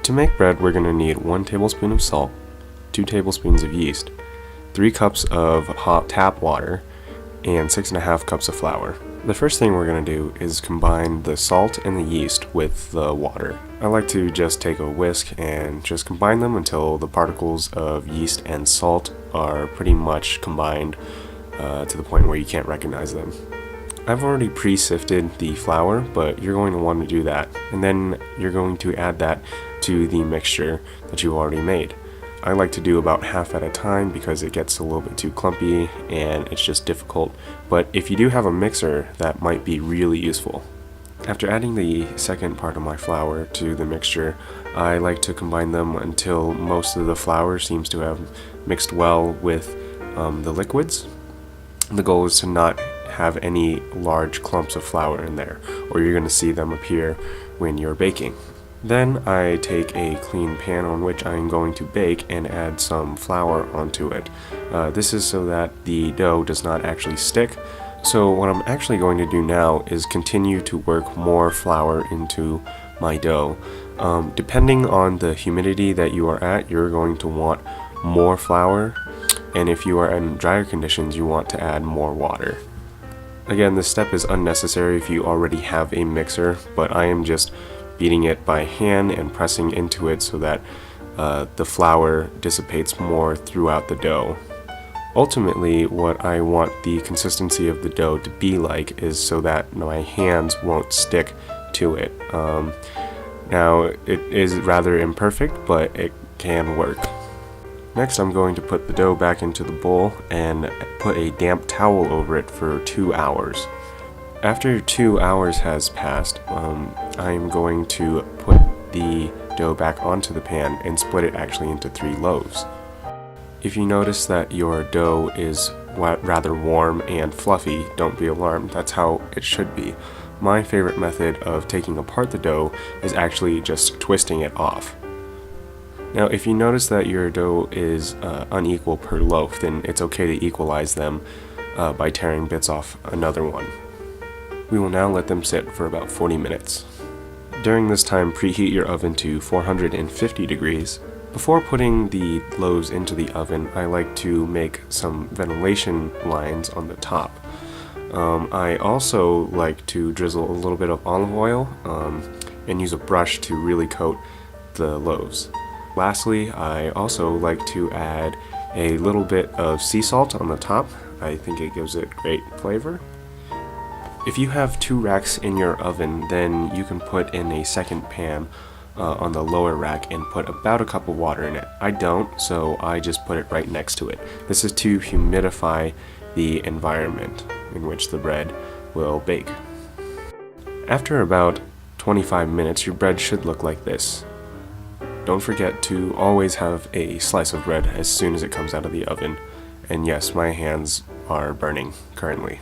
To make bread, we're going to need 1 tablespoon of salt, 2 tablespoons of yeast, 3 cups of hot tap water, and 6.5 cups of flour. The first thing we're going to do is combine the salt and the yeast with the water. I like to just take a whisk and just combine them until the particles of yeast and salt are pretty much combined to the point where you can't recognize them. I've already pre-sifted the flour, but you're going to want to do that, and then you're going to add that to the mixture that you've already made. I like to do about half at a time because it gets a little bit too clumpy and it's just difficult, but if you do have a mixer, that might be really useful. After adding the second part of my flour to the mixture, I like to combine them until most of the flour seems to have mixed well with the liquids. The goal is to not have any large clumps of flour in there, or you're going to see them appear when you're baking. Then I take a clean pan on which I am going to bake and add some flour onto it. This is so that the dough does not actually stick. So what I'm actually going to do now is continue to work more flour into my dough. Depending on the humidity that you are at, you're going to want more flour, and if you are in drier conditions, you want to add more water. Again, this step is unnecessary if you already have a mixer, but I am just beating it by hand and pressing into it so that the flour dissipates more throughout the dough. Ultimately, what I want the consistency of the dough to be like is so that my hands won't stick to it. Now, it is rather imperfect, but it can work. Next, I'm going to put the dough back into the bowl and put a damp towel over it for 2 hours. After 2 hours has passed, I'm going to put the dough back onto the pan and split it actually into 3 loaves. If you notice that your dough is rather warm and fluffy, don't be alarmed, that's how it should be. My favorite method of taking apart the dough is actually just twisting it off. Now, if you notice that your dough is unequal per loaf, then it's okay to equalize them by tearing bits off another one. We will now let them sit for about 40 minutes. During this time, preheat your oven to 450 degrees. Before putting the loaves into the oven, I like to make some ventilation lines on the top. I also like to drizzle a little bit of olive oil and use a brush to really coat the loaves. Lastly, I also like to add a little bit of sea salt on the top. I think it gives it great flavor. If you have 2 racks in your oven, then you can put in a second pan on the lower rack and put about a cup of water in it. I don't, so I just put it right next to it. This is to humidify the environment in which the bread will bake. After about 25 minutes, your bread should look like this. Don't forget to always have a slice of bread as soon as it comes out of the oven. And yes, my hands are burning currently.